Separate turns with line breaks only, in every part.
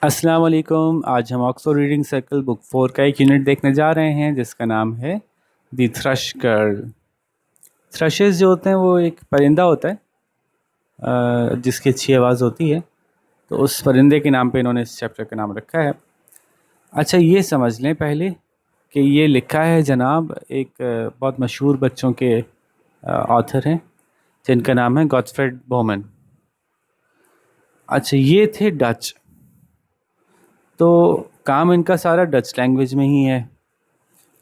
السلام علیکم. آج ہم آکسفورڈ ریڈنگ سرکل بک 4 کا ایک یونٹ دیکھنے جا رہے ہیں جس کا نام ہے دی تھرش گرل. تھرشز جو ہوتے ہیں وہ ایک پرندہ ہوتا ہے جس کی اچھی آواز ہوتی ہے، تو اس پرندے کے نام پہ انہوں نے اس چیپٹر کا نام رکھا ہے. اچھا، یہ سمجھ لیں پہلے کہ یہ لکھا ہے جناب ایک بہت مشہور بچوں کے آتھر ہیں جن کا نام ہے گاٹفریڈ بومن. اچھا، یہ تھے ڈچ، تو کام ان کا سارا ڈچ لینگویج میں ہی ہے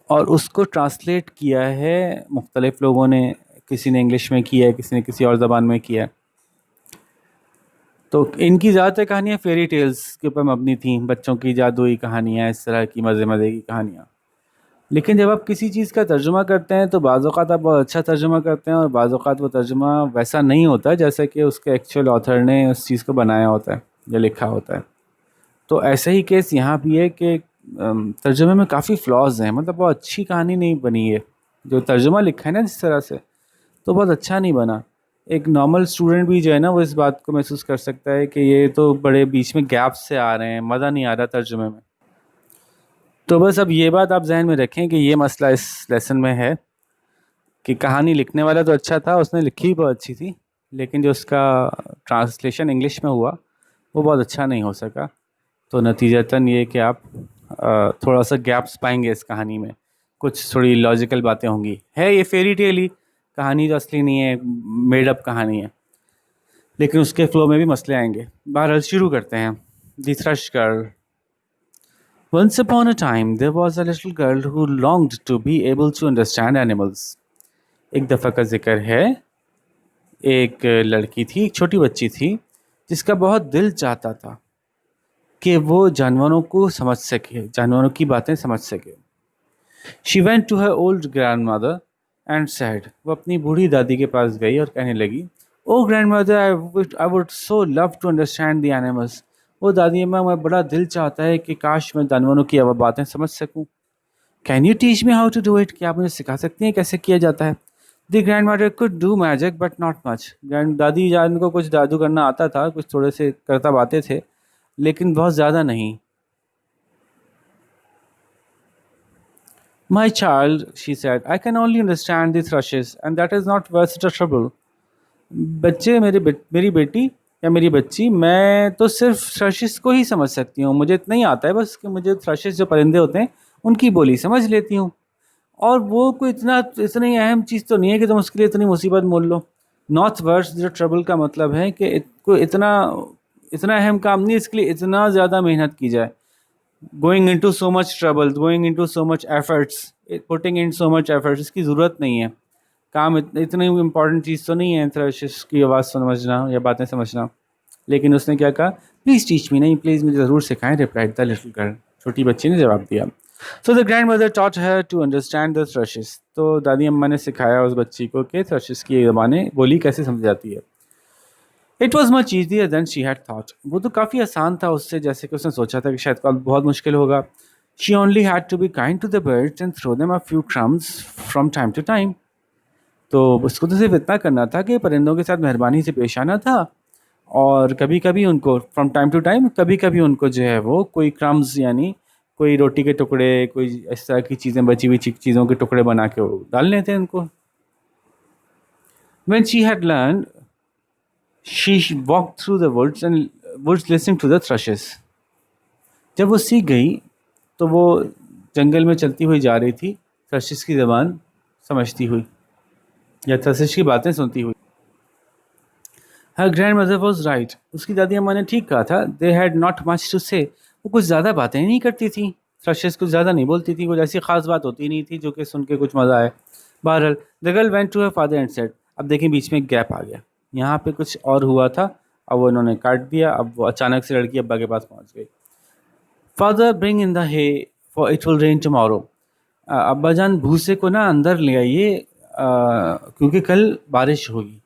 اور اس کو ٹرانسلیٹ کیا ہے مختلف لوگوں نے. کسی نے انگلش میں کیا ہے، کسی نے کسی اور زبان میں کیا ہے. تو ان کی زیادہ تر کہانیاں فیری ٹیلز کے اوپر مبنی تھیں، بچوں کی جادوئی کہانیاں، اس طرح کی مزے مزے کی کہانیاں. لیکن جب آپ کسی چیز کا ترجمہ کرتے ہیں تو بعض اوقات آپ بہت اچھا ترجمہ کرتے ہیں اور بعض اوقات وہ ترجمہ ویسا نہیں ہوتا جیسا کہ اس کے ایکچوئل آتھر نے اس چیز کو بنایا ہوتا ہے یا لکھا ہوتا ہے. تو ایسا ہی کیس یہاں بھی ہے کہ ترجمے میں کافی فلاز ہیں، مطلب بہت اچھی کہانی نہیں بنی ہے. جو ترجمہ لکھا ہے نا جس طرح سے، تو بہت اچھا نہیں بنا. ایک نارمل اسٹوڈنٹ بھی جو ہے نا وہ اس بات کو محسوس کر سکتا ہے کہ یہ تو بڑے بیچ میں گیپس سے آ رہے ہیں، مزہ نہیں آ رہا ترجمے میں. تو بس اب یہ بات آپ ذہن میں رکھیں کہ یہ مسئلہ اس لیسن میں ہے کہ کہانی لکھنے والا تو اچھا تھا، اس نے لکھی بہت اچھی تھی، لیکن جو اس کا ٹرانسلیشن انگلش میں ہوا وہ بہت اچھا نہیں ہو سکا. تو نتیجتاً یہ کہ آپ تھوڑا سا گیپس پائیں گے اس کہانی میں، کچھ تھوڑی لاجیکل باتیں ہوں گی. ہے یہ فیری ٹیل ہی، کہانی تو اصلی نہیں ہے، میڈ اپ کہانی ہے، لیکن اس کے فلو میں بھی مسئلے آئیں گے. بہرحال شروع کرتے ہیں. دی تھرش girl. Once upon a time there was a little girl who longed to be able to understand animals. ایک دفعہ کا ذکر ہے، ایک لڑکی تھی، ایک چھوٹی بچی تھی جس کا بہت دل چاہتا تھا کہ وہ جانوروں کو سمجھ سکے، جانوروں کی باتیں سمجھ سکے. She went to her old grandmother and said. وہ اپنی بوڑھی دادی کے پاس گئی اور کہنے لگی، Oh grandmother, I would so love to understand the animals. وہ دادی اماں، میں بڑا دل چاہتا ہے کہ کاش میں جانوروں کی باتیں سمجھ سکوں. Can you teach me how to do it? کیا آپ مجھے سکھا سکتی ہیں کیسے کیا جاتا ہے؟ The grandmother could do magic but not much. دادی جان کو کچھ جادو کرنا آتا تھا، کچھ تھوڑے سے کرتا باتیں تھے، لیکن بہت زیادہ نہیں. My child, she said, I can only understand the thrushes and that is not worth the trouble. بچے، میری بیٹی یا میری بچی، میں تو صرف تھرشز کو ہی سمجھ سکتی ہوں. مجھے اتنا ہی آتا ہے بس کہ مجھے تھرشز جو پرندے ہوتے ہیں ان کی بولی سمجھ لیتی ہوں، اور وہ کوئی اتنی اہم چیز تو نہیں ہے کہ تم اس کے لیے اتنی مصیبت مول لو. ناٹ ورتھ دی ٹربل کا مطلب ہے کہ کوئی اتنا اہم کام نہیں اس کے لیے اتنا زیادہ محنت کی جائے. going into so much trouble, going into so much efforts, putting in so much efforts، اس کی ضرورت نہیں ہے. کام اتنی امپورٹنٹ چیز تو نہیں ہے تھرشز کی آواز سمجھنا یا باتیں سمجھنا. لیکن اس نے کیا کہا، پلیز ٹیچ می، نہیں پلیز مجھے ضرور سکھائیں. Replied the little girl. چھوٹی بچی نے جواب دیا. So the grandmother taught her to understand the thrushes. تو دادی اماں نے سکھایا اس بچی کو کہ تھرشز کی زبانیں بولی کیسے سمجھ جاتی ہے. It was much easier than she had thought. وہ تو کافی آسان تھا اس سے جیسے کہ اس نے سوچا تھا کہ شاید بہت مشکل ہوگا. She only had to be kind to the birds and throw them a few crumbs from time to time. تو اس کو تو صرف اتنا کرنا تھا کہ پرندوں کے ساتھ مہربانی سے پیش آنا تھا، اور کبھی کبھی ان کو فرام ٹائم ٹو ٹائم، کبھی کبھی ان کو جو ہے وہ کوئی کرمز، یعنی کوئی روٹی کے ٹکڑے، کوئی اس طرح کی چیزیں، بچی ہوئی چیزوں کے ٹکڑے بنا کے وہ ڈالنے تھے ان کو. When she had learned, she walked through the woods listening to the thrushes. جب وہ سیکھ گئی تو وہ جنگل میں چلتی ہوئی جا رہی تھی، تھرشز کی زبان سمجھتی ہوئی یا تھرشز کی باتیں سنتی ہوئی. Her grandmother was right. اس کی دادی اماں نے ٹھیک کہا تھا. They had not much to say. وہ کچھ زیادہ باتیں نہیں کرتی تھیں، تھرشز کچھ زیادہ نہیں بولتی تھی، کوئی ایسی خاص بات ہوتی نہیں تھی جو کہ سن کے کچھ مزہ آئے. بہرحال the girl went to her father and said. اب دیکھیں بیچ میں ایک گیپ آ گیا، یہاں پہ کچھ اور ہوا تھا، اب وہ انہوں نے کاٹ دیا. اب وہ اچانک سے لڑکی ابا کے پاس پہنچ گئی. Father, bring in the hay for it will rain tomorrow. ابا جان بھوسے کو نا اندر لے آئیے کیونکہ کل بارش ہوگی.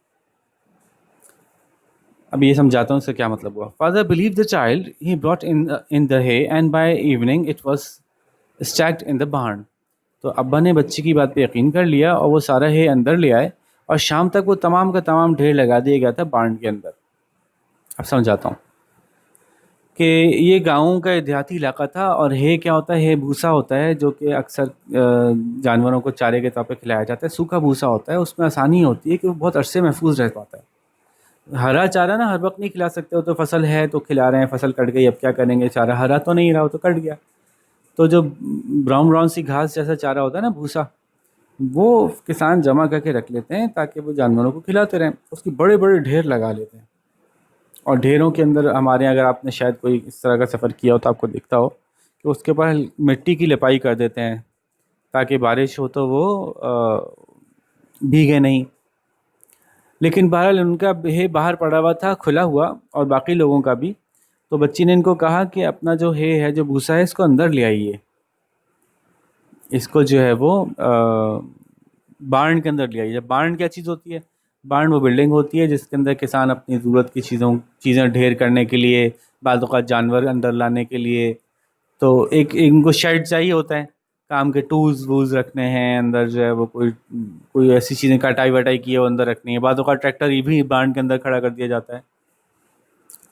اب یہ سمجھاتا ہوں اس کا کیا مطلب ہوا. Father believed the child. He brought in the hay and by evening it was stacked in the barn. تو ابا نے بچی کی بات پہ یقین کر لیا اور وہ سارا ہے اندر لے آئے، اور شام تک وہ تمام کا تمام ڈھیر لگا دیا گیا تھا بارن کے اندر. اب سمجھاتا ہوں. کہ یہ گاؤں کا دیہاتی علاقہ تھا، اور ہے کیا ہوتا ہے، بھوسا ہوتا ہے جو کہ اکثر جانوروں کو چارے کے طور پہ کھلایا جاتا ہے، سوکھا بھوسا ہوتا ہے، اس میں آسانی ہوتی ہے کہ وہ بہت عرصے محفوظ رہ پاتا ہے۔ ہرا چارہ نا ہر وقت نہیں کھلا سکتے ہو، تو فصل ہے تو کھلا رہے ہیں، فصل کٹ گئی اب کیا کریں گے، چارہ ہرا تو نہیں رہا، وہ تو کٹ گیا، تو جو براؤن براؤن سی گھاس جیسا چارہ ہوتا ہے نا، بھوسا، وہ کسان جمع کر کے رکھ لیتے ہیں تاکہ وہ جانوروں کو کھلاتے رہیں، اس کی بڑے بڑے ڈھیر لگا لیتے ہیں، اور ڈھیروں کے اندر ہمارے یہاں اگر آپ نے شاید کوئی اس طرح کا سفر کیا ہو تو آپ کو دکھتا ہو کہ اس کے اوپر مٹی کی لپائی کر دیتے ہیں تاکہ بارش ہو تو وہ بھیگے نہیں۔ لیکن بہرحال ان کا ہے باہر پڑا ہوا تھا کھلا ہوا، اور باقی لوگوں کا بھی، تو بچی نے ان کو کہا کہ اپنا جو ہے جو بھوسا ہے اس کو اندر لے آئیے، اس کو جو ہے وہ بارن کے اندر لے آئیے۔ بارن کیا چیز ہوتی ہے؟ بارن وہ بلڈنگ ہوتی ہے جس کے اندر کسان اپنی ضرورت کی چیزیں ڈھیر کرنے کے لیے، بعض اوقات جانور اندر لانے کے لیے، تو ایک ان کو شیڈ چاہیے ہوتا ہے، کام کے ٹولز وولز رکھنے ہیں اندر، جو ہے وہ کوئی ایسی چیزیں کٹائی وٹائی کی ہے وہ اندر رکھنی ہے، بعض اوقات ٹریکٹر یہ بھی بارن کے اندر کھڑا کر دیا جاتا ہے،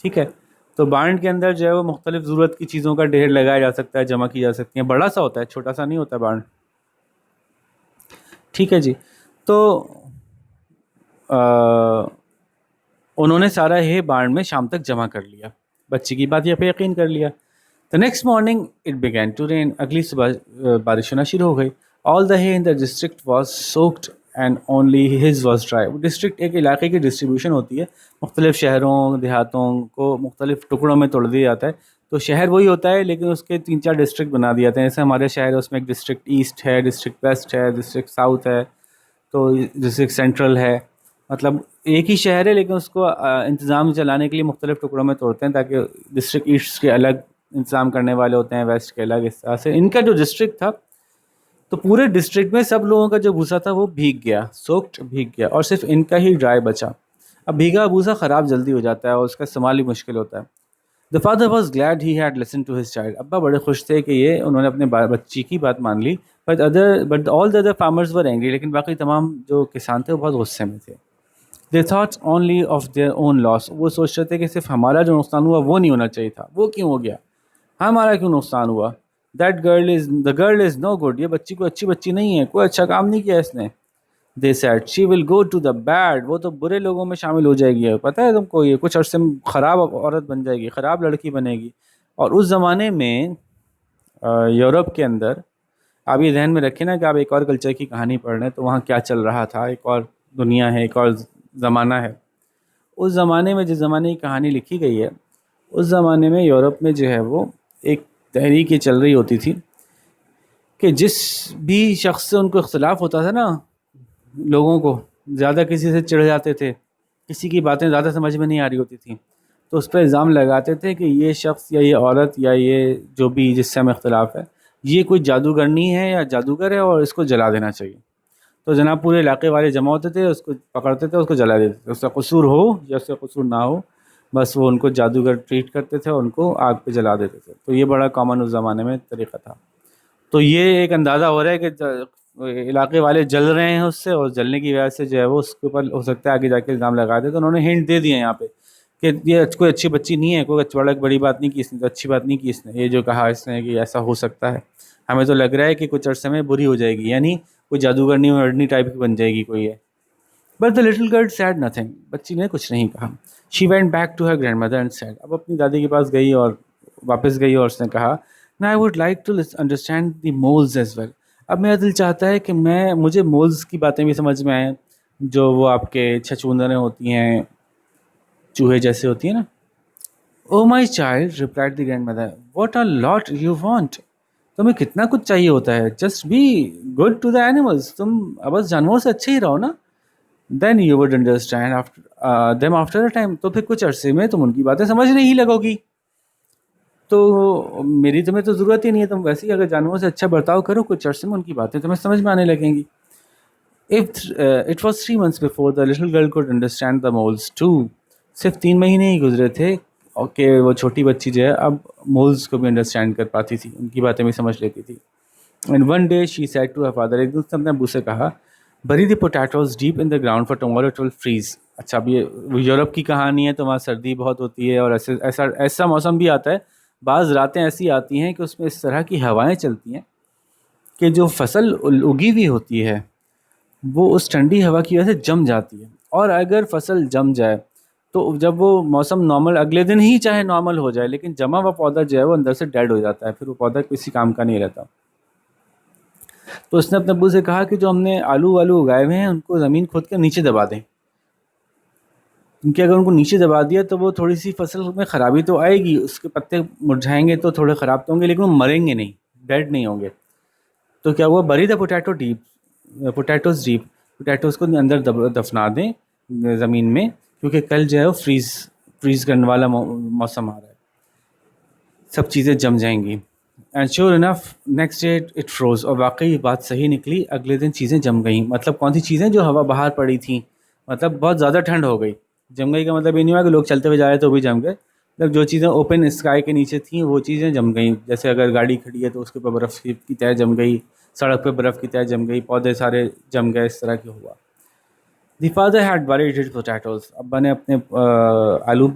ٹھیک ہے؟ تو بارن کے اندر جو ہے وہ مختلف ضرورت کی چیزوں کا ڈھیر لگایا جا سکتا ہے، جمع کی جا سکتی ہیں، بڑا سا ہوتا ہے، چھوٹا سا نہیں ہوتا بارن، ٹھیک ہے جی؟ تو انہوں نے سارا ہے بارن میں شام تک جمع کر لیا، بچی کی بات یہ پہ یقین کر لیا۔ The next morning it began to rain. اگلی صبح بارش ہونا شروع ہو گئی۔ All the hay in the district was soaked and only his was dry. District ایک علاقے کی ڈسٹریبیوشن ہوتی ہے، مختلف شہروں دیہاتوں کو مختلف ٹکڑوں میں توڑ دیا جاتا ہے، تو شہر وہی ہوتا ہے لیکن اس کے 3-4 ڈسٹرکٹ بنا دیے جاتے ہیں، جیسے ہمارے شہر ہے اس میں ایک ڈسٹرکٹ ایسٹ ہے، ڈسٹرکٹ ویسٹ ہے، ڈسٹرکٹ ساؤتھ ہے، تو ڈسٹرکٹ سینٹرل ہے، مطلب ایک ہی شہر ہے لیکن اس کو انتظام چلانے کے لیے مختلف ٹکڑوں میں توڑتے ہیں تاکہ ڈسٹرکٹ ایسٹ کے الگ انتظام کرنے والے ہوتے ہیں، ویسٹ کے الگ، اس طرح سے ان کا جو ڈسٹرکٹ تھا، تو پورے ڈسٹرکٹ میں سب لوگوں کا جو بھوسا تھا وہ بھیگ گیا، سوکٹ بھیگ گیا، اور صرف ان کا ہی ڈرائی بچا۔ اب بھیگا بھوسا خراب جلدی ہو جاتا ہے اور اس کا استعمال بھی مشکل ہوتا ہے۔ The father was glad he had listened to his child. ابا بڑے خوش تھے کہ یہ انہوں نے اپنے بچی کی بات مان لی، but all the other farmers were angry. لیکن باقی تمام جو کسان تھے وہ بہت غصے میں تھے۔ They thought only of their own loss. وہ سوچ رہے تھے کہ صرف ہمارا جو نقصان ہوا وہ نہیں ہونا چاہیے تھا، وہ کیوں ہو گیا، ہمارا کیوں نقصان ہوا۔ The girl is no good. یہ بچی کوئی اچھی بچی نہیں ہے، کوئی اچھا کام نہیں کیا اس نے۔ They said she will go to the bad. وہ تو برے لوگوں میں شامل ہو جائے گی، پتہ ہے تم کو، یہ کچھ عرصے میں خراب عورت بن جائے گی، خراب لڑکی بنے گی۔ اور اس زمانے میں یورپ کے اندر، آپ یہ ذہن میں رکھیں نا کہ آپ ایک اور کلچر کی کہانی پڑھ رہے ہیں تو وہاں کیا چل رہا تھا، ایک اور دنیا ہے، ایک اور زمانہ ہے۔ اس زمانے میں جس زمانے کی کہانی لکھی گئی ہے، اس زمانے میں یورپ میں جو ہے وہ ایک تحریک یہ چل رہی ہوتی تھی کہ جس بھی شخص سے ان کو اختلاف ہوتا تھا نا، لوگوں کو زیادہ کسی سے چڑھ جاتے تھے، کسی کی باتیں زیادہ سمجھ میں نہیں آ رہی ہوتی تھیں، تو اس پہ الزام لگاتے تھے کہ یہ شخص یا یہ عورت یا یہ جو بھی جس سے ہمیں اختلاف ہے، یہ کوئی جادوگرنی ہے یا جادوگر ہے اور اس کو جلا دینا چاہیے۔ تو جناب پورے علاقے والے جمع ہوتے تھے، اس کو پکڑتے تھے، اس کو جلا دیتے تھے، اس کا قصور ہو یا اس کا قصور نہ ہو، بس وہ ان کو جادوگر ٹریٹ کرتے تھے اور ان کو آگ پہ جلا دیتے تھے۔ تو یہ بڑا کامن اس زمانے میں طریقہ تھا۔ تو یہ ایک اندازہ ہو رہا ہے کہ علاقے والے جل رہے ہیں اس سے، اور جلنے کی وجہ سے جو ہے وہ اس کے اوپر ہو سکتا ہے آگے جا کے الزام لگا دے۔ تو انہوں نے ہنٹ دے دیا یہاں پہ کہ یہ کوئی اچھی بچی نہیں ہے، کوئی بڑی بات نہیں کی اس نے، تو اچھی بات نہیں کی اس نے، یہ جو کہا اس نے کہ ایسا ہو سکتا ہے، ہمیں تو لگ رہا ہے کہ کچھ عرصے میں بری ہو جائے گی، یعنی کوئی جادوگرنی مرڈنی ٹائپ کی بن جائے گی کوئی ہے۔ But the little girl said nothing. بچی نے کچھ نہیں کہا. She went back to her grand mother and said. اب اپنی دادی کے پاس گئی اور واپس گئی اور اس نے کہا نا I would like to understand the moles as well. اب میرا دل چاہتا ہے کہ مجھے مولز کی باتیں بھی سمجھ میں آئیں، جو وہ آپ کے چھچوندریں ہوتی ہیں، چوہے جیسے ہوتی ہیں نا. Oh my child replied the grandmother what a lot you want. تمہیں کتنا کچھ چاہیے ہوتا ہے. Just be good to the animals. تم بس جانوروں سے اچھے ہی رہو نا. Then you would understand them after a time. تو پھر کچھ عرصے میں تم ان کی باتیں سمجھنے ہی لگو گی. تو میری تمہیں تو ضرورت ہی نہیں ہے. تم ویسے ہی اگر جانوروں سے اچھا برتاؤ کرو، کچھ عرصے میں ان کی باتیں تمہیں سمجھ میں آنے لگیں گی. It was 3 months before the little girl could understand the moles too. صرف 3 مہینے ہی گزرے تھے کہ وہ چھوٹی بچی جو ہے اب مولز کو بھی انڈرسٹینڈ کر پاتی تھی، ان کی باتیں بھی سمجھ لیتی تھی. And one day she said to her father, ایک دن اس نے اپنے ابو سے کہا bury the potatoes deep in the ground for tomorrow it will freeze. اچھا اب یہ یورپ کی کہانی ہے تو وہاں سردی بہت ہوتی ہے اور ایسا موسم بھی آتا ہے، بعض راتیں ایسی آتی ہیں کہ اس میں اس طرح کی ہوائیں چلتی ہیں کہ جو فصل اگی ہوئی ہوتی ہے وہ اس ٹھنڈی ہوا کی وجہ سے جم جاتی ہے، اور اگر فصل جم جائے تو جب وہ موسم نارمل اگلے دن ہی چاہے نارمل ہو جائے، لیکن جمع ہوا پودا جو ہے وہ اندر سے ڈیڈ ہو جاتا ہے، پھر وہ پودا کسی کام کا نہیں رہتا۔ تو اس نے اپنے ابو سے کہا کہ جو ہم نے آلو والو اگائے ہوئے ہیں ان کو زمین کھود کے نیچے دبا دیں، کیونکہ اگر ان کو نیچے دبا دیا تو وہ تھوڑی سی فصل میں خرابی تو آئے گی، اس کے پتے مرجھائیں گے تو تھوڑے خراب تو ہوں گے، لیکن وہ مریں گے نہیں، ڈیڈ نہیں ہوں گے۔ تو کیا ہوا، بری دا پوٹیٹو ڈیپ، پوٹیٹوز کو اندر دفنا دیں زمین میں، کیونکہ کل جو ہے وہ فریز کرنے والا موسم آ رہا ہے، سب چیزیں جم جائیں گی۔ And sure enough next day it froze, اور واقعی بات صحیح نکلی، اگلے دن چیزیں جم گئیں۔ مطلب کون سی چیزیں؟ جو ہوا باہر پڑی تھیں، مطلب بہت زیادہ ٹھنڈ ہو گئی، جم گئی کا مطلب یہ نہیں ہوا کہ لوگ چلتے ہوئے جا رہے تو بھی جم گئے، مطلب جو چیزیں اوپن اسکائی کے نیچے تھیں وہ چیزیں جم گئیں، جیسے اگر گاڑی کھڑی ہے تو اس کے اوپر برف کی تہ جم گئی، سڑک پہ برف کی تہ جم گئی، پودے سارے جم گئے، اس طرح کی ہوا۔ The father had buried his potatoes، ابا نے اپنے آلو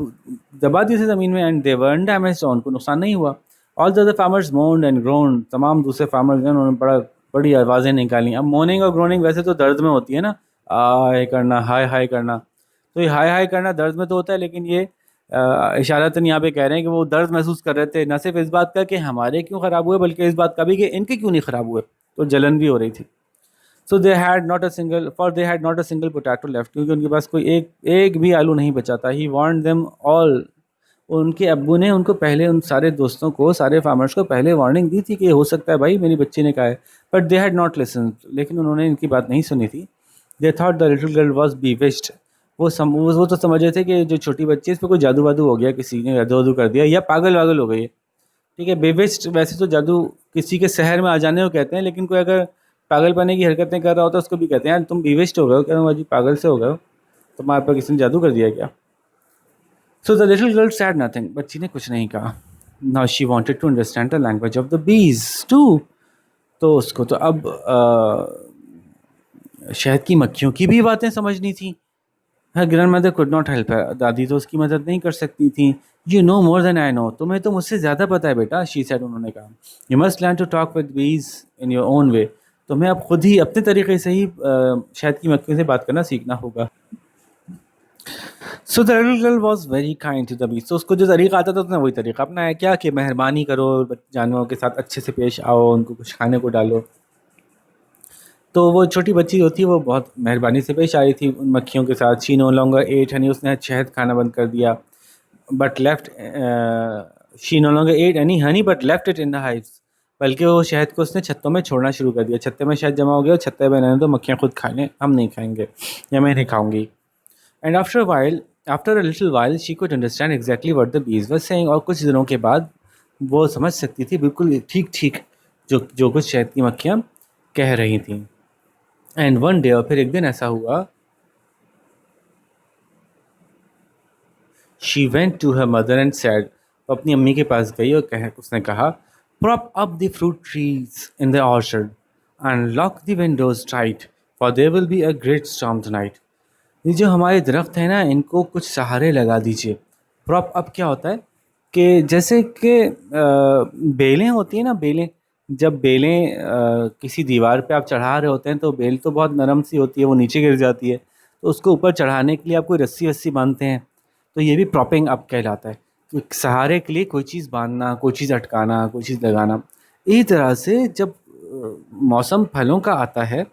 دبا دیے تھے زمین میں، اینڈ they weren't damaged، ان کو نقصان نہیں ہوا۔ all the other farmers moaned and groaned، تمام دوسرے فارمرز ہیں انہوں نے بڑی آوازیں نکالی۔ اب موننگ اور گروننگ ویسے تو درد میں ہوتی ہے نا، آئے کرنا، ہائے ہائے کرنا، تو یہ ہائے ہائے کرنا درد میں تو ہوتا ہے، لیکن یہ اشارتاً یہاں پہ کہہ رہے ہیں کہ وہ درد محسوس کر رہے تھے، نہ صرف اس بات کا کہ ہمارے کیوں خراب ہوئے، بلکہ اس بات کا بھی کہ ان کے کیوں نہیں خراب ہوئے، تو جلن بھی ہو رہی تھی۔ So they had not a single potato left، کیونکہ ان کے پاس کوئی ایک بھی آلو نہیں بچا تھا۔ He warned them all، ان کے ابو نے ان کو پہلے، ان سارے دوستوں کو، سارے فارمرز کو پہلے وارننگ دی تھی کہ یہ ہو سکتا ہے بھائی، میری بچی نے کہا ہے، but they had not listened، لیکن انہوں نے ان کی بات نہیں سنی تھی۔ They thought the little girl was bewitched، وہ تو سمجھ رہے تھے کہ جو چھوٹی بچی ہے اس پہ کوئی جادو وادو ہو گیا، کسی نے جادو کر دیا، یا پاگل واگل ہو گئی ہے۔ ٹھیک ہے، بیوسٹ ویسے تو جادو کسی کے سحر میں آ جانے کو کہتے ہیں، لیکن کوئی اگر پاگل پنے کی حرکتیں کر رہا ہوتا ہے اس کو بھی کہتے ہیں یار تم بیوسٹ ہو گئے ہو، کہتے ہیں جی پاگل سے ہو گئے ہو، تمہارے پر کسی نے جادو کر دیا کیا؟ So the little girl said nothing, بچی نے کچھ نہیں کہا۔ Now she wanted to understand the language of the bees too, تو اس کو تو اب شہد کی مکھیوں کی بھی باتیں سمجھنی تھیں۔ Her grand mother could not help, دادی تو اس کی مدد نہیں کر سکتی تھیں۔ یو نو مور دین آئی نو، تمہیں تو مجھ سے زیادہ پتہ ہے بیٹا، شی سیڈ، انہوں نے کہا۔ You must learn to talk with bees in your own way, تمہیں اب خود ہی اپنے طریقے سے ہی شہد کی مکھیوں سے بات کرنا سیکھنا ہوگا۔ So the little girl was very kind to the bees, تو اس کو جو طریقہ آتا تھا اس نے وہی طریقہ اپنایا، کیا کہ مہربانی کرو، جانوروں کے ساتھ اچھے سے پیش آؤ، ان کو کچھ کھانے کو ڈالو۔ تو وہ چھوٹی بچی جو تھی وہ بہت مہربانی سے پیش آئی تھی ان مکھیوں کے ساتھ۔ She no longer ate honey, اس نے شہد کھانا بند کر دیا، but left she no longer ate any honey but left it in the hives, بلکہ وہ شہد کو اس نے چھتوں میں چھوڑنا شروع کر دیا، چھتے میں شہد جمع ہو گیا اور چھتے پہ رہنے دو، مکھیاں خود کھا لیں، ہم نہیں کھائیں گے یا میں نہیں کھاؤں گی۔ And after a little while she could understand exactly what the bees were saying، اور کچھ دنوں کے بعد وہ سمجھ سکتی تھی بالکل ٹھیک جو کچھ شہد کی مکھیاں کہہ رہی تھیں۔ اینڈ ون ڈے، اور پھر ایک دن ایسا ہوا، she went to her mother and said، وہ اپنی امی کے پاس گئی اور اس نے کہا، prop up the fruit trees in the orchard and lock the windows tight for there will be a great storm tonight۔ یہ جو ہمارے درخت ہیں نا ان کو کچھ سہارے لگا دیجیے۔ پراپ اپ کیا ہوتا ہے کہ جیسے کہ بیلیں ہوتی ہیں نا، بیلیں، جب بیلیں کسی دیوار پہ آپ چڑھا رہے ہوتے ہیں تو بیل تو بہت نرم سی ہوتی ہے، وہ نیچے گر جاتی ہے، تو اس کو اوپر چڑھانے کے لیے آپ کوئی رسی وسی باندھتے ہیں، تو یہ بھی پراپنگ اپ کہلاتا ہے، کہ سہارے کے لیے کوئی چیز باندھنا، کوئی چیز اٹکانا، کوئی چیز لگانا۔ اسی طرح سے جب موسم پھلوں کا آتا ہے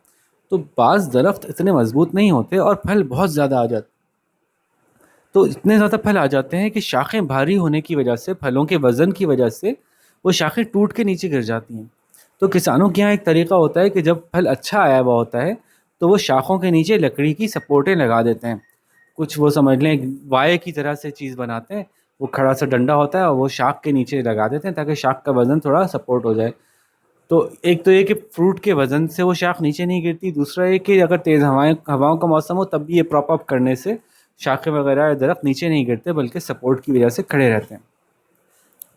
تو بعض درخت اتنے مضبوط نہیں ہوتے اور پھل بہت زیادہ آ جاتے، تو اتنے زیادہ پھل آ جاتے ہیں کہ شاخیں بھاری ہونے کی وجہ سے، پھلوں کے وزن کی وجہ سے وہ شاخیں ٹوٹ کے نیچے گر جاتی ہیں۔ تو کسانوں کے یہاں ایک طریقہ ہوتا ہے کہ جب پھل اچھا آیا ہوا ہوتا ہے تو وہ شاخوں کے نیچے لکڑی کی سپورٹیں لگا دیتے ہیں، کچھ وہ سمجھ لیں وائر کی طرح سے چیز بناتے ہیں، وہ کھڑا سا ڈنڈا ہوتا ہے اور وہ شاخ کے نیچے لگا دیتے ہیں تاکہ شاخ کا وزن تھوڑا سپورٹ ہو جائے۔ تو ایک تو یہ کہ فروٹ کے وزن سے وہ شاخ نیچے نہیں گرتی، دوسرا یہ کہ اگر تیز ہواؤں کا موسم ہو تب بھی یہ پراپ اپ کرنے سے شاخیں وغیرہ درخت نیچے نہیں گرتے بلکہ سپورٹ کی وجہ سے کھڑے رہتے ہیں۔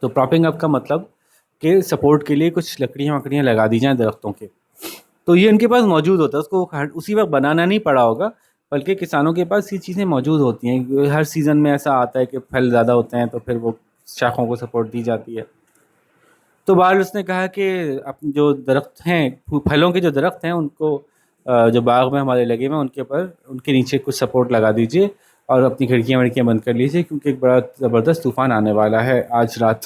تو پراپنگ اپ کا مطلب کہ سپورٹ کے لیے کچھ لکڑیاں وکڑیاں لگا دی جائیں درختوں کے، تو یہ ان کے پاس موجود ہوتا ہے، اس کو اسی وقت بنانا نہیں پڑا ہوگا بلکہ کسانوں کے پاس یہ چیزیں موجود ہوتی ہیں. ہر سیزن میں ایسا آتا ہے کہ پھل زیادہ ہوتے ہیں تو پھر وہ شاخوں کو سپورٹ دی جاتی ہے. تو بہرحال اس نے کہا کہ جو درخت ہیں پھلوں کے جو درخت ہیں ان کو جو باغ میں ہمارے لگے ہوئے ہیں ان کے نیچے کچھ سپورٹ لگا دیجیے اور اپنی کھڑکیاں بند کر لیجیے کیونکہ ایک بڑا زبردست طوفان آنے والا ہے آج رات.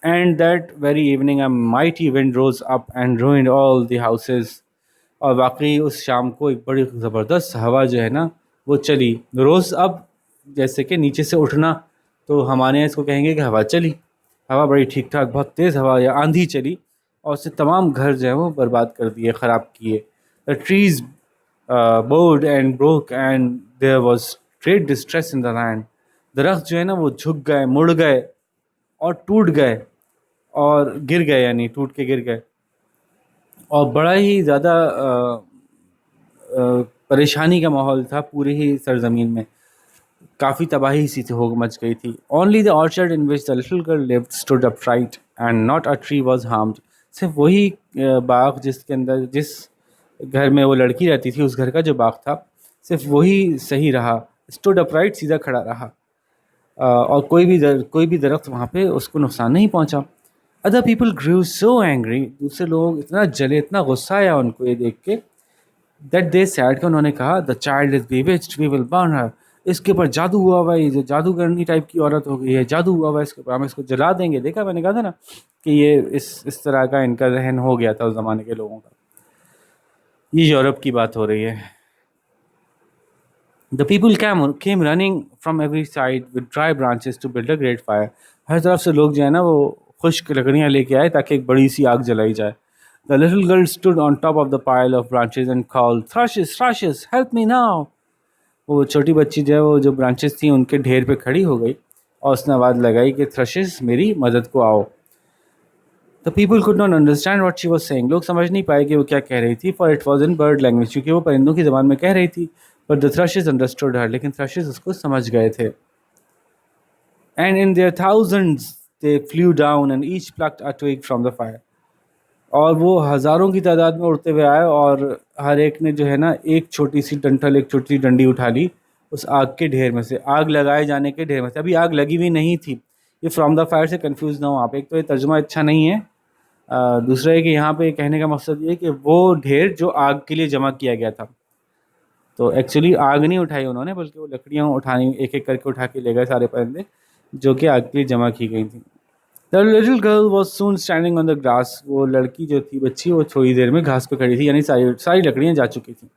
And that very evening a mighty wind rose up and round all the houses. اور واقعی اس شام کو ایک بڑی زبردست ہوا جو ہے نا وہ چلی. روز اب جیسے کہ نیچے سے اٹھنا، تو ہمارے یہاں اس کو کہیں گے کہ ہوا چلی. ہوا بڑی ٹھیک ٹھاک بہت تیز ہوا یا آندھی چلی اور اس سے تمام گھر جو ہے وہ برباد کر دیے، خراب کیے. The trees bowed and broke and there was great distress in the land. درخت جو ہے نا وہ جھک گئے، مڑ گئے اور ٹوٹ گئے اور گر گئے، یعنی ٹوٹ کے گر گئے. اور بڑا ہی زیادہ پریشانی کا ماحول تھا پوری ہی سرزمین میں. کافی تباہی سی ہو مچ گئی تھی. Only the orchard in which the little girl lived stood upright and not a tree was harmed. صرف وہی باغ جس کے اندر جس گھر میں وہ لڑکی رہتی تھی، اس گھر کا جو باغ تھا صرف وہی صحیح رہا. stood upright سیدھا کھڑا رہا اور کوئی بھی درخت وہاں پہ اس کو نقصان نہیں پہنچا. Other people grew so angry. دوسرے لوگ اتنا جلے، اتنا غصہ آیا ان کو یہ دیکھ کے. That they said کہ انہوں نے کہا the child is bewitched, we will burn her. اس کے اوپر جادو ہوا ہوا ہے، یہ جو جادوگرنی ٹائپ کی عورت ہو گئی ہے، جادو ہوا ہوا ہے اس کے اوپر، ہم اس کو جلا دیں گے. دیکھا میں نے کہا تھا نا کہ یہ اس طرح کا ان کا ذہن ہو گیا تھا اس زمانے کے لوگوں کا. یہ یورپ کی بات ہو رہی ہے. The people came running from every side with dry branches to build a great fire. ہر طرف سے لوگ جو ہے نا وہ خشک لکڑیاں لے کے آئے تاکہ ایک بڑی سی آگ جلائی جائے. The little girl stood on top of the pile of branches and called, "Thrushes, thrushes, help me now." وہ چھوٹی بچی جو ہے وہ جو برانچز تھیں ان کے ڈھیر پہ کھڑی ہو گئی اور اس نے آواز لگائی کہ تھرشز میری مدد کو آؤ. The people could not understand what she was saying. لوگ سمجھ نہیں پائے کہ وہ کیا کہہ رہی تھی. For it was in bird language. کیونکہ وہ پرندوں کی زبان میں کہہ رہی تھی. But the thrushes understood her. لیکن thrushes اس کو سمجھ گئے تھے. And in their thousands they flew down and each plucked a twig from the fire. اور وہ ہزاروں کی تعداد میں اڑتے ہوئے آئے اور ہر ایک نے جو ہے نا ایک چھوٹی سی ڈنٹل، ایک چھوٹی سی ڈنڈی اٹھا لی اس آگ کے ڈھیر میں سے، آگ لگائے جانے کے ڈھیر میں سے. ابھی آگ لگی ہوئی نہیں تھی. یہ فرام دا فائر سے کنفیوز نہ ہو آپ. ایک تو یہ ترجمہ اچھا نہیں ہے، دوسرا ہے کہ یہاں پہ کہنے کا مقصد یہ ہے کہ وہ ڈھیر جو آگ کے لیے جمع کیا گیا تھا، تو ایکچولی آگ نہیں اٹھائی انہوں نے بلکہ وہ لکڑیاں اٹھانی ایک ایک کر کے اٹھا کے لے گئے سارے پرندے جو کہ آگ کے لیے جمع کی گئی تھیں. The little girl was soon standing on the grass. وہ لڑکی جو تھی بچی وہ تھوڑی دیر میں گھاس پہ کھڑی تھی، یعنی ساری لکڑیاں جا چکی تھیں.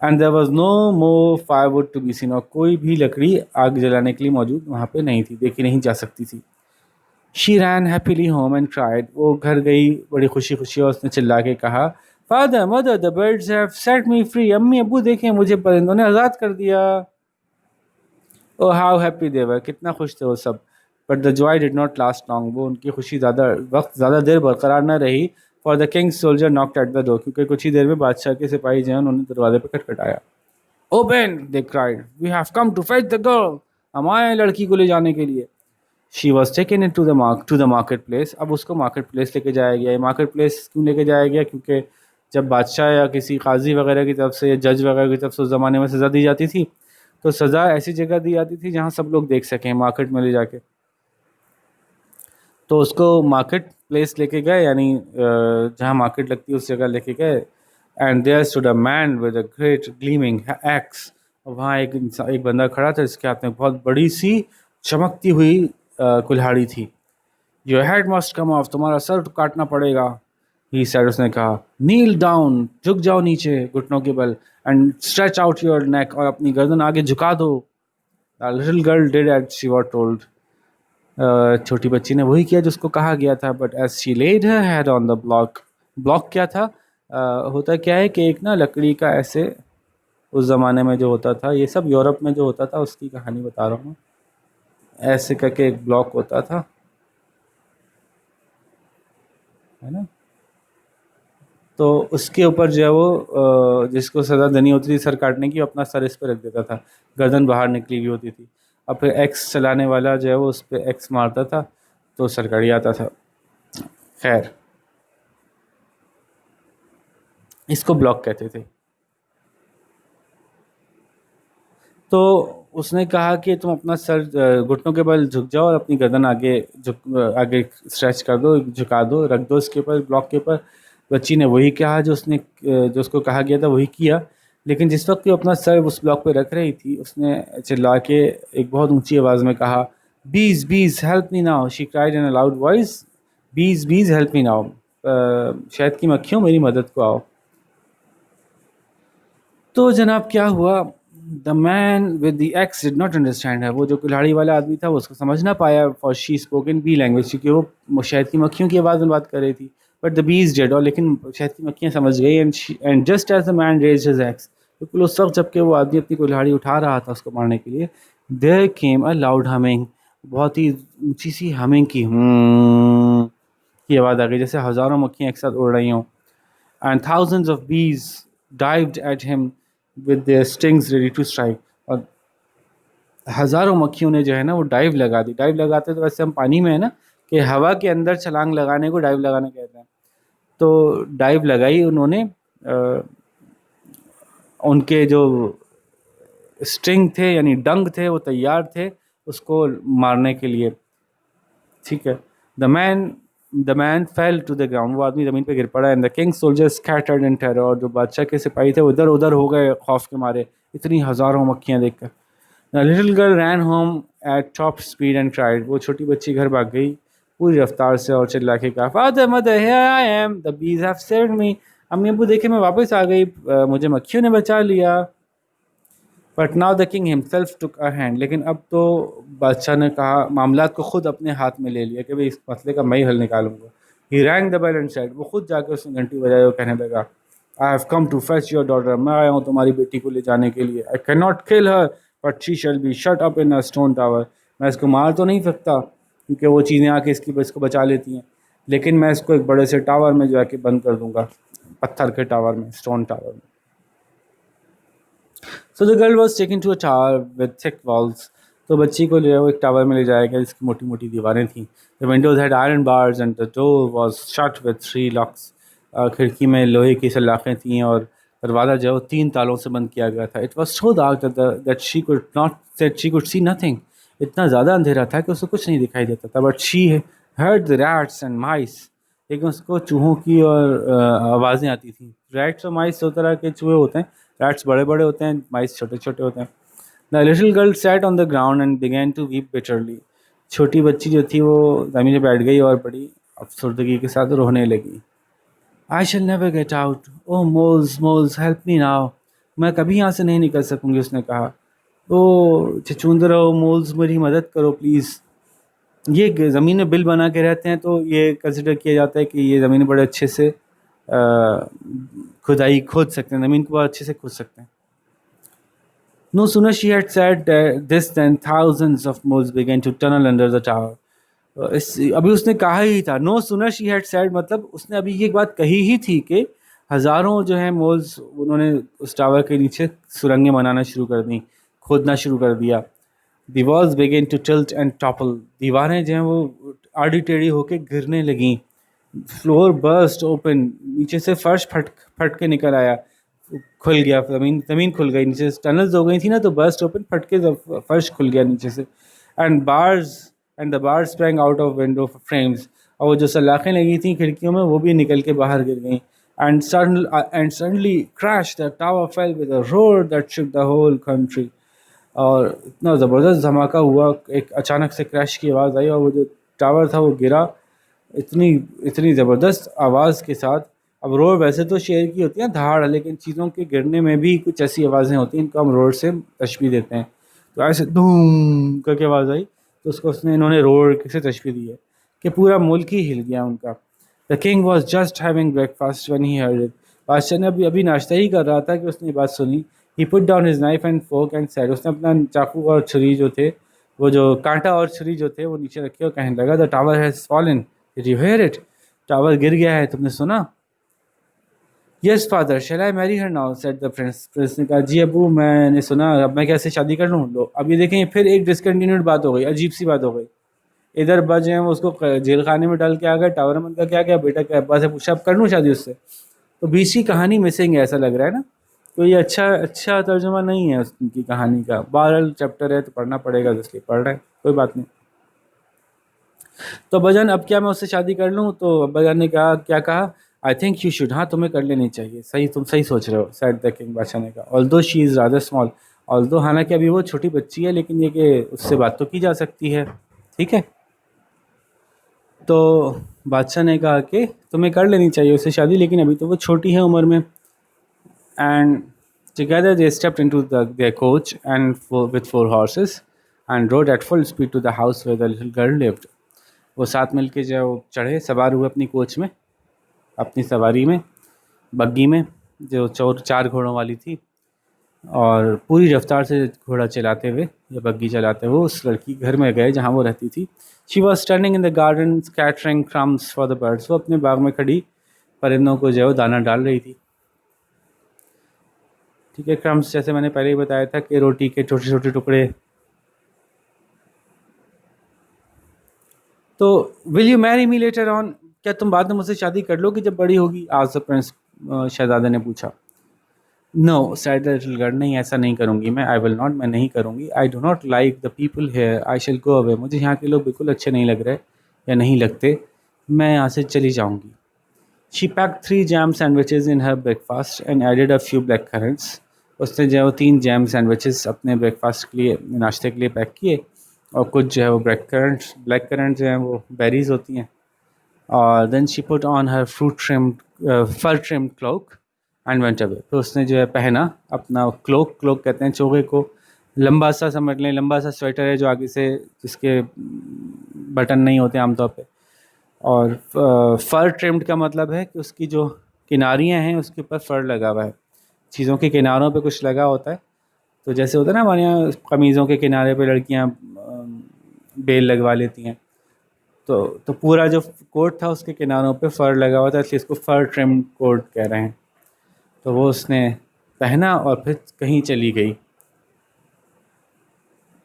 And there was no more firewood to be seen. اور کوئی بھی لکڑی آگ جلانے کے لیے موجود وہاں پہ نہیں تھی، دیکھی نہیں جا سکتی تھی. She ran happily home and cried. وہ گھر گئی بڑی خوشی خوشی اور اس نے چلا کے کہا, Father, mother, the birds have set me free. امی ابو دیکھیں مجھے پرندوں نے آزاد کر دیا. Oh how happy they were. کتنا خوش تھے وہ سب. But the joy did not last long. وہ ان کی خوشی زیادہ دیر برقرار نہ رہی. For the king's soldier knocked at the door. کیونکہ کچھ ہی دیر میں بادشاہ کے سپاہی جو ہیں انہوں نے دروازے پہ کھٹکھٹایا. Open, they cried. We have come to fetch the girl. ہم آئے ہیں لڑکی کو لے جانے کے لیے. She was taken into the market place. اب اس کو مارکیٹ پلیس لے کے جایا گیا. مارکیٹ پلیس کیوں لے کے جایا گیا؟ کیونکہ جب بادشاہ یا کسی قاضی وغیرہ کی طرف سے یا جج وغیرہ کی طرف سے اس زمانے میں سزا دی جاتی تھی تو سزا ایسی جگہ دی جاتی تھی جہاں سب لوگ دیکھ سکیں, مارکیٹ میں لے جا کے. تو اس کو مارکیٹ پلیس لے کے گئے, یعنی جہاں مارکیٹ لگتی ہے اس جگہ لے کے گئے. And there stood a man with a great gleaming axe. وہاں ایک بندہ کھڑا تھا جس کے ہاتھ میں بہت بڑی سی چمکتی ہوئی کلہاڑی تھی. Your head must come off. تمہارا سر کاٹنا پڑے گا. He said. اس نے کہا نیل ڈاؤن. جھک جاؤ نیچے گھٹنوں کے بل. And stretch out your neck. اور اپنی گردن آگے جھکا دو. Little girl did it she was told. چھوٹی بچی نے وہی کیا جس کو کہا گیا تھا. But as she laid her head on the block. Block کیا تھا؟ ہوتا کیا ہے کہ ایک نا لکڑی کا ایسے اس زمانے میں جو ہوتا تھا, یہ سب یورپ میں جو ہوتا تھا اس کی کہانی بتا رہا ہوں. ایسے کر کے ایک بلاک ہوتا تھا, ہے نا, تو اس کے اوپر جو ہے وہ جس کو سزا دینی ہوتی تھی سر کاٹنے کی, اپنا سر اس پہ رکھ دیتا تھا, گردن باہر نکلی ہوئی ہوتی تھی. اور پھر ایکس چلانے والا جو ہے وہ اس پہ ایکس مارتا تھا تو سر کٹ جاتا تھا. خیر, اس کو بلاک کہتے تھے. تو اس نے کہا کہ تم اپنا سر گھٹنوں کے بل جھک جاؤ اور اپنی گردن آگے اسٹریچ کر دو، جھکا دو، رکھ دو اس کے اوپر، بلاک کے اوپر۔ بچی نے وہی کہا جو اس کو کہا گیا تھا وہی کیا، لیکن جس وقت وہ اپنا سر اس بلاک پہ رکھ رہی تھی اس نے چلا کے ایک بہت اونچی آواز میں کہا، bees bees help me now, she cried in a loud voice, bees bees help me now, شہد کی مکھیوں میری مدد کو آؤ۔ تو جناب کیا ہوا، the man with the axe did not understand ہے، وہ جو کلاڑی والا آدمی تھا وہ اس کو سمجھ نہ پایا، for she spoken bee language, کیونکہ وہ شہد کی مکھیوں کی آواز میں بات کر رہی تھی، بٹ دا بیز ڈیڈ، اور لیکن شہد کی مکھیاں سمجھ گئی، and just as the man raised his axe, بالکل اس وقت جب کہ وہ آدمی اپنی کلاڑی اٹھا رہا تھا اس کو مارنے کے لیے، دیر کیم اے لاؤڈ ہمنگ، بہت ہی اونچی سی ہمنگ کی آواز آ گئی، جیسے ہزاروں مکھیاں ایک ساتھ اڑ رہی ہوں، and thousands of bees dived at him with their stings ready to strike، اور ہزاروں مکھیوں نے جو ہے نا وہ ڈائیو لگا دی، ڈائیو لگاتے تو ویسے ہم پانی میں ہے نا کہ ہوا کے اندر چھلانگ لگانے کو ڈائیو لگانا کہتے ہیں، تو ڈائیو لگائی انہوں نے، ان کے جو اسٹنگ تھے یعنی ڈنگ تھے وہ تیار تھے اس کو مارنے کے لیے، ٹھیک ہے۔ دا مین فیل ٹو دا گراؤنڈ، وہ آدمی زمین پہ گر پڑا، and the king soldier scattered in terror, اور جو بادشاہ کے سپاہی تھے وہ ادھر ادھر ہو گئے خوف کے مارے اتنی ہزاروں مکھیاں دیکھ کر۔ The little girl ran home at top speed and cried, وہ چھوٹی بچی گھر بھاگ گئی پوری رفتار سے اور چلا کے کہا، father mother here I am, the bees have saved me, امی ابو دیکھے میں واپس آ گئی، مجھے مکھیوں نے بچا لیا۔ But now the king himself took a hand, لیکن اب تو بادشاہ نے کہا معاملات کو خود اپنے ہاتھ میں لے لیا کہ بھائی اس مسئلے کا میں ہی حل نکالوں گا۔ ہی رینگ دا بیل اینڈ سیڈ، وہ خود جا کے اس نے گھنٹی بجائی اور کہنے لگا، I have come to fetch your daughter, میں آیا ہوں تمہاری بیٹی کو لے جانے کے لیے، آئی can not kill her but she shall be shut up in a stone tower, میں اس کو مار تو نہیں سکتا کیونکہ وہ چیزیں آ کے اس کو بچا لیتی ہیں، لیکن میں اس کو ایک بڑے سے ٹاور میں جا کے بند کر دوں گا، پتھر کے ٹاور میں، اسٹون ٹاور میں۔ So the girl was taken to a tower with thick walls. تو بچی کو جو ہے وہ ایک ٹاور میں لے جایا گیا جس کی موٹی موٹی دیواریں تھیں. The windows had iron bars and the door was shut with 3 locks. کھڑکی میں لوہے کی سلاخیں تھیں اور دروازہ جو ہے وہ 3 تالوں سے بند کیا گیا تھا. It was so dark that she could see nothing. اتنا زیادہ اندھیرا تھا کہ اسے کچھ نہیں دکھائی دیتا تھا. But she heard the rats and mice. لیکن اس کو چوہوں کی اور آوازیں آتی تھیں. Rats اور mice 2 طرح کے چوہے ہوتے ہیں. Rats بڑے بڑے ہوتے ہیں, mice چھوٹے چھوٹے ہوتے ہیں. The little girl sat on the ground and began to weep bitterly. چھوٹی بچی جو تھی وہ زمین پہ بیٹھ گئی اور بڑی افسردگی کے ساتھ رونے لگی. I shall never get out. Oh moles, moles, help me now. میں کبھی یہاں سے نہیں نکل سکوں گی, اس نے کہا. او چچوندرو, مولز میری مدد کرو پلیز. یہ زمین میں بل بنا کے رہتے ہیں تو یہ کنسیڈر کیا جاتا ہے کہ یہ زمین بڑے اچھے سے کھدائی کھود سکتے ہیں, زمین کو بہت اچھے سے کھود سکتے ہیں. No sooner she had said this than thousands of moles began to tunnel under the tower. ابھی اس نے کہا ہی تھا, no sooner she had said, مطلب اس نے ابھی یہ بات کہی ہی تھی کہ ہزاروں جو ہیں مولز انہوں نے اس ٹاور کے نیچے سرنگیں بنانا شروع کر دیں, کھودنا شروع کر دیا. The walls began to tilt and topple. دیواریں جو ہیں وہ آڑی ٹیڑھی ہو کے گرنے لگیں. Floor burst open. نیچے سے فرش پھٹ کے نکل آیا, کھل گیا, زمین کھل گئی, نیچے سے ٹنلز ہو گئی تھی نا تو burst open, پھٹ کے فرش کھل گیا نیچے سے. And the bars sprang out of window frames. اور وہ جو سلاخیں لگی تھیں کھڑکیوں میں وہ بھی نکل کے باہر گر گئیں. And suddenly crash, the tower fell with a roar that shook the whole country. اور اتنا زبردست دھماکہ ہوا, ایک اچانک سے کریش کی آواز آئی اور وہ جو ٹاور تھا وہ گرا اتنی زبردست آواز کے ساتھ. اب روڑ ویسے تو شعر کی ہوتی ہیں دھاڑ, لیکن چیزوں کے گرنے میں بھی کچھ ایسی آوازیں ہوتی ہیں ان کو ہم روڑ سے تشبیہ دیتے ہیں. تو ایسے دھوم کر کے آواز آئی تو اس کو انہوں نے روڑ سے تشبیہ دی ہے کہ پورا ملک ہی ہل گیا ان کا. The king was just having breakfast when he heard it. بادشاہ نے ابھی ناشتہ ہی کر رہا تھا کہ اس نے یہ بات سنی. He put down his knife and fork and said, اس نے اپنا چاقو اور چھری جو تھے, وہ جو کانٹا اور چھری جو تھے وہ نیچے رکھے اور کہنے لگا, The tower has fallen. Did you hear it? Tower گر گیا ہے, تم نے سنا؟ Yes father, shall I marry her now? said the prince. Prince نے کہا, جی ابو میں نے سنا, اب میں کیسے شادی کر لوں؟ لو اب یہ دیکھیں پھر ایک ڈسکنٹینیوڈ بات ہو گئی, عجیب سی بات ہو گئی. ادھر بج ہیں وہ اس کو جیل خانے میں ڈال کے آ گئے, ٹاور میں کیا بیٹا کے ابا سے پوچھا اب کر لوں شادی اس سے. تو بیچ کی کہانی مسنگ ہے ایسا لگ رہا ہے نا. کوئی اچھا ترجمہ نہیں ہے اس کی کہانی کا. 12 چیپٹر ہے تو پڑھنا پڑے گا, اس لیے پڑھ رہے ہیں, کوئی بات نہیں. تو ابا جان اب کیا میں اس سے شادی کر لوں؟ تو ابا جان نے کہا, کیا کہا, آئی تھنک یو شوڈ, ہاں تمہیں کر لینی چاہیے, صحیح, تم صحیح سوچ رہے ہو, سیڈ دا کنگ, بادشاہ نے کہا. آلدو شی از رادر اسمال, آلدو حالانکہ ابھی وہ چھوٹی بچی ہے, لیکن یہ کہ اس سے بات تو کی جا سکتی ہے, ٹھیک ہے. تو بادشاہ نے کہا کہ تمہیں کر لینی چاہیے اس سے شادی, لیکن ابھی تو وہ چھوٹی ہے عمر میں. And together they stepped into their coach and with 4 horses and rode at full speed to the house where the little girl lived. وہ ساتھ مل کے جو چڑھے, سوار ہوئے اپنی کوچ میں, اپنی سواری میں, بگی میں, جو 4 گھوڑوں والی تھی, اور پوری رفتار سے گھوڑا چلاتے ہوئے یا بگی چلاتے ہوئے اس لڑکی کے گھر میں گئے جہاں وہ رہتی تھی. She was standing in the garden scattering crumbs for the birds. وہ اپنے باغ میں کھڑی پرندوں کو جو ہے دانہ ڈال رہی تھی, ٹھیک ہے. کرمس جیسے میں نے پہلے ہی بتایا تھا کہ روٹی کے چھوٹے چھوٹے ٹکڑے. تو ول یو میری می لیٹر آن, کیا تم بعد میں مجھ سے شادی کر لو گی جب بڑی ہوگی؟ آج پرنس, شہزادے نے پوچھا. نو سیڈ دا لٹل گرل, نہیں ایسا نہیں کروں گی میں, آئی ول ناٹ, میں نہیں کروں گی. I do not like the people here, I shall go away, مجھے یہاں کے لوگ بالکل اچھے نہیں لگ رہے یا نہیں لگتے, میں یہاں سے چلی جاؤں گی. شی packed 3 jam sandwiches in her breakfast and added a few black currants. اس نے جو ہے وہ 3 جیم سینڈوچز اپنے بریک فاسٹ کے لیے, ناشتے کے لیے پیک کیے, اور کچھ جو ہے وہ بلیک کرنٹ جو ہیں وہ بیریز ہوتی ہیں. اور دین شی پٹ آن ہر فر ٹrimmed cloak اینڈ went away. تو اس نے جو ہے پہنا اپنا کلوک کہتے ہیں چوغے کو, لمبا سا سمجھ لیں, لمبا سا سویٹر ہے جو آگے سے جس کے بٹن نہیں ہوتے عام طور پہ. اور فر ٹrimmed کا مطلب ہے کہ اس کی جو کناریاں ہیں اس کے اوپر فر لگا ہوا ہے, چیزوں کے کناروں پہ کچھ لگا ہوتا ہے. تو جیسے ہوتا ہے نا ہمارے یہاں قمیضوں کے کنارے پہ لڑکیاں بیل لگوا لیتی ہیں, تو پورا جو کوٹ تھا اس کے کناروں پہ فر لگا ہوا تھا, اس لیے اس کو فر ٹrimmed کوٹ کہہ رہے ہیں. تو وہ اس نے پہنا اور پھر کہیں چلی گئی.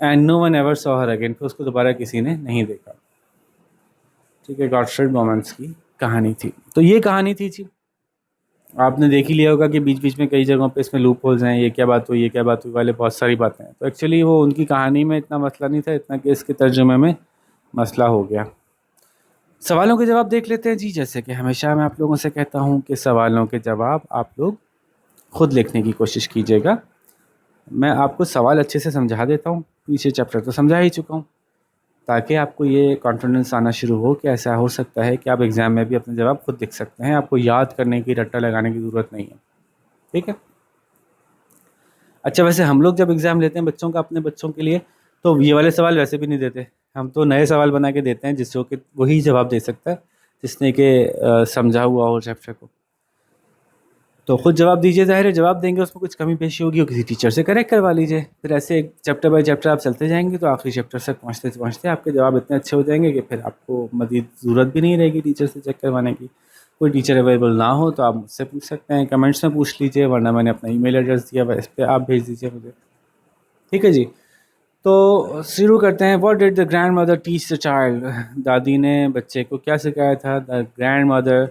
And no one ever saw her again, پھر اس کو دوبارہ کسی نے نہیں دیکھا. ٹھیک ہے, گاڈفریڈ مومنٹس کی کہانی تھی. تو یہ کہانی تھی جی, آپ نے دیکھ ہی لیا ہوگا کہ بیچ بیچ میں کئی جگہوں پہ اس میں لوپ ہولز ہیں, یہ کیا بات ہوئی, یہ کیا بات ہوئی والے بہت ساری باتیں ہیں. تو ایکچولی وہ ان کی کہانی میں اتنا مسئلہ نہیں تھا اتنا کہ اس کے ترجمے میں مسئلہ ہو گیا. سوالوں کے جواب دیکھ لیتے ہیں جی. جیسے کہ ہمیشہ میں آپ لوگوں سے کہتا ہوں کہ سوالوں کے جواب آپ لوگ خود لکھنے کی کوشش کیجیے گا. میں آپ کو سوال اچھے سے سمجھا دیتا ہوں, پیچھے چیپٹر تو سمجھا ہی چکا ہوں, تاکہ آپ کو یہ کانفیڈنس آنا شروع ہو کہ ایسا ہو سکتا ہے کہ آپ ایگزام میں بھی اپنے جواب خود لکھ سکتے ہیں, آپ کو یاد کرنے کی, رٹا لگانے کی ضرورت نہیں ہے, ٹھیک ہے. اچھا ویسے ہم لوگ جب ایگزام لیتے ہیں بچوں کا, اپنے بچوں کے لیے, تو یہ والے سوال ویسے بھی نہیں دیتے, ہم تو نئے سوال بنا کے دیتے ہیں جس کو کہ وہی جواب دے سکتا ہے جس نے کہ سمجھا ہوا ہو چیپٹر کو. تو خود جواب دیجیے, ظاہر ہے جواب دیں گے اس میں کچھ کمی پیشی ہوگی اور کسی ٹیچر سے کریکٹ کروا لیجیے. پھر ایسے چیپٹر بائی چیپٹر آپ چلتے جائیں گے تو آخری چیپٹر سے پہنچتے آپ کے جواب اتنے اچھے ہو جائیں گے کہ پھر آپ کو مزید ضرورت بھی نہیں رہے گی ٹیچر سے چیک کروانے کی. کوئی ٹیچر اویلیبل نہ ہو تو آپ مجھ سے پوچھ سکتے ہیں, کمنٹس میں پوچھ لیجیے, ورنہ میں نے اپنا ای میل ایڈریس دیا ہے, اس پہ آپ بھیج دیجیے مجھے, ٹھیک ہے جی. تو شروع کرتے ہیں. What did the grandmother teach the child, دادی نے بچے کو کیا سکھایا تھا؟ دا گرینڈ مدر,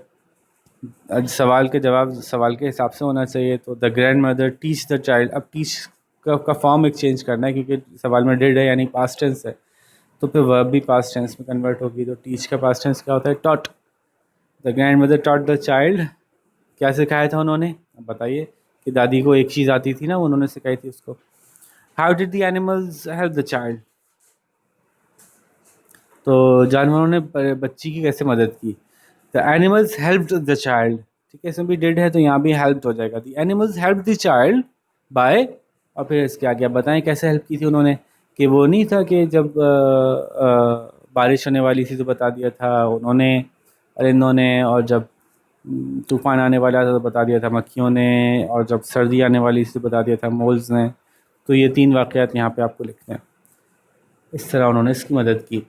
سوال کے جواب سوال کے حساب سے ہونا چاہیے, تو the grandmother teach the child. اب ٹیچ کا فارم ایکسچینج کرنا ہے کیونکہ سوال میں ڈیڈ ہے یعنی پاسٹ ٹینس ہے, تو پھر ورب بھی پاسٹ ٹینس میں کنورٹ ہوگی. تو ٹیچ کا پاسٹ ٹینس کیا ہوتا ہے؟ ٹاٹ. دا گرینڈ مدر ٹاٹ دا چائلڈ, کیا سکھایا تھا انہوں نے؟ اب بتائیے. کہ دادی کو ایک چیز آتی تھی نا, انہوں نے سکھائی تھی اس کو. How did the animals help the child, تو جانوروں نے بچی کی کیسے مدد کی؟ دا اینیملز ہیلپڈ دا چائلڈ, ٹھیک ہے, اس میں بھی ڈیڈ ہے تو یہاں بھی ہیلپ ہو جائے گا. The animals help the child by, اور پھر اس کے آگے آپ بتائیں کیسے ہیلپ کی تھی انہوں نے. کہ وہ نہیں تھا کہ جب بارش ہونے والی تھی تو بتا دیا تھا انہوں نے, پرندوں نے, اور جب طوفان آنے والا تھا تو بتا دیا تھا مکھیوں نے, اور جب سردی آنے والی تھی تو بتا دیا تھا مولز نے. تو یہ 3 واقعات یہاں پہ آپ کو لکھنے ہیں, اس طرح انہوں نے اس کی مدد کی.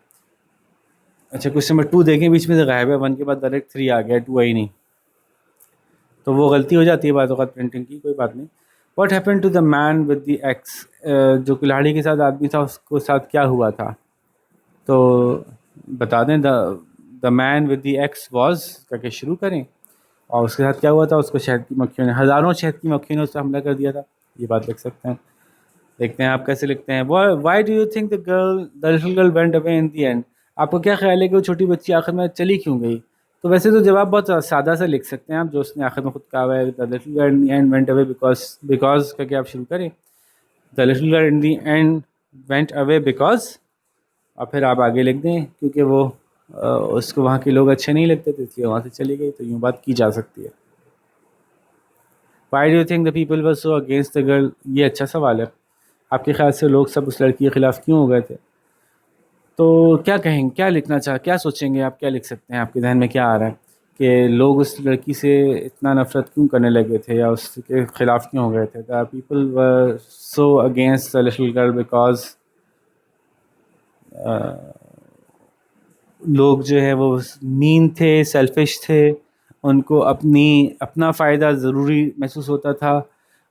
اچھا کوشچن نمبر 2 دیکھیں, بیچ میں سے غائب ہے, 1 کے بعد ڈائریکٹ 3 آ گیا, 2 آئی نہیں, تو وہ غلطی ہو جاتی ہے بعض اوقات پرنٹنگ کی, کوئی بات نہیں. What happen to the man with the axe, جو کلاڑی کے ساتھ آدمی تھا اس کو ساتھ کیا ہوا تھا؟ تو بتا دیں. دا man with the x was, کر کے شروع کریں. اور اس کے ساتھ کیا ہوا تھا, اس کو شہد کی مکھیوں نے, ہزاروں شہد کی مکھیوں نے اس پہ حملہ کر دیا تھا. یہ بات لکھ سکتے ہیں. دیکھتے ہیں آپ کیسے لکھتے ہیں. Why do you think the little girl went away in the end. آپ کو کیا خیال ہے کہ وہ چھوٹی بچی آخر میں چلی کیوں گئی؟ تو ویسے تو جواب بہت سادہ سا لکھ سکتے ہیں آپ, جو اس نے آخر میں خود کہا ہوا ہے, دا little girl in the end went away because کر کے آپ شروع کریں. دا little girl in the end went away because, اور پھر آپ آگے لکھ دیں کیونکہ وہ اس کو وہاں کے لوگ اچھے نہیں لگتے تھے اس لیے وہاں سے چلی گئی. تو یوں بات کی جا سکتی ہے. Why do you think the people were so against the girl. یہ اچھا سوال ہے. آپ کے خیال سے لوگ سب اس لڑکی کے خلاف کیوں ہو گئے تھے؟ تو کیا کہیں, کیا لکھنا کیا سوچیں گے آپ, کیا لکھ سکتے ہیں, آپ کے ذہن میں کیا آ رہا ہے کہ لوگ اس لڑکی سے اتنا نفرت کیوں کرنے لگے تھے یا اس کے خلاف کیوں ہو گئے تھے؟ The people were so against the little girl because لوگ جو ہے وہ مین تھے, سیلفش تھے, ان کو اپنا فائدہ ضروری محسوس ہوتا تھا,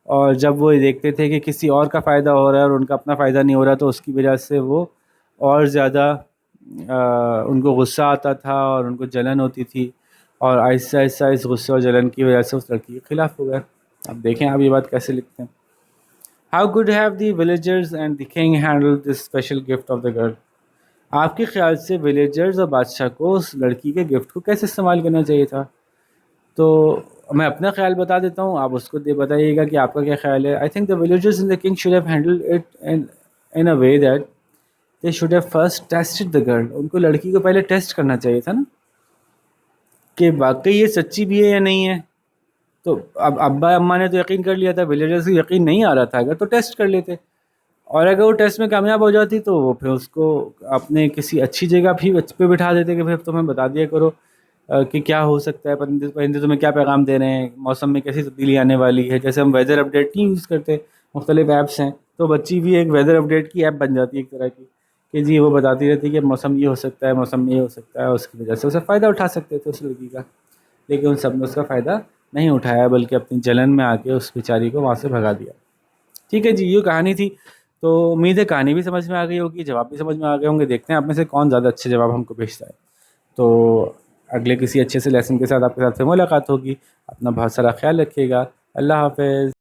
اور جب وہ دیکھتے تھے کہ کسی اور کا فائدہ ہو رہا ہے اور ان کا اپنا فائدہ نہیں ہو رہا تو اس کی وجہ سے وہ اور زیادہ ان کو غصہ آتا تھا اور ان کو جلن ہوتی تھی, اور آہستہ آہستہ اس غصے اور جلن کی وجہ سے اس لڑکی کے خلاف ہو گئے. اب دیکھیں آپ یہ بات کیسے لکھتے ہیں. How good have the villagers and the king handle this special gift of the girl. آپ کے خیال سے ولیجرز اور بادشاہ کو اس لڑکی کے گفٹ کو کیسے استعمال کرنا چاہیے تھا؟ تو میں اپنا خیال بتا دیتا ہوں, آپ اس کو بتائیے گا کہ آپ کا کیا خیال ہے. I think the villagers and the king should have handle it in a way that they should have first tested the girl. ان کو لڑکی کو پہلے ٹیسٹ کرنا چاہیے تھا نا, کہ واقعی یہ سچی بھی ہے یا نہیں ہے. تو اب ابا اماں نے تو یقین کر لیا تھا, ولیجرز کو یقین نہیں آ رہا تھا, اگر تو ٹیسٹ کر لیتے, اور اگر وہ ٹیسٹ میں کامیاب ہو جاتی تو وہ پھر اس کو اپنے کسی اچھی جگہ پہ بٹھا دیتے کہ پھر تمہیں بتا دیا کرو کہ کیا ہو سکتا ہے, پرندے تمہیں کیا پیغام دے رہے ہیں, موسم میں کیسی تبدیلی آنے والی ہے. جیسے ہم ویدر اپڈیٹ نہیں یوز کرتے, مختلف ایپس ہیں, تو بچی بھی ایک ویدر اپڈیٹ کی ایپ بن جاتی ہے ایک طرح کی, کہ جی وہ بتاتی رہتی ہے کہ موسم یہ ہو سکتا ہے, موسم میں یہ ہو سکتا ہے, اور اس کی وجہ سے اسے فائدہ اٹھا سکتے تھے اس لڑکی کا. لیکن ان سب نے اس کا فائدہ نہیں اٹھایا, بلکہ اپنی جلن میں آ کے اس بیچاری کو وہاں سے بھگا دیا. ٹھیک ہے جی, یہ کہانی تھی. تو امید ہے کہانی بھی سمجھ میں آ گئی ہوگی, جواب بھی سمجھ میں آ گئے ہوں گے. دیکھتے ہیں آپ میں سے کون زیادہ اچھے جواب ہم کو بھیجتا ہے. تو اگلے کسی اچھے سے لیسن کے ساتھ آپ کے ساتھ پھر ملاقات ہوگی. اپنا بہت سارا خیال رکھیے گا. اللہ حافظ.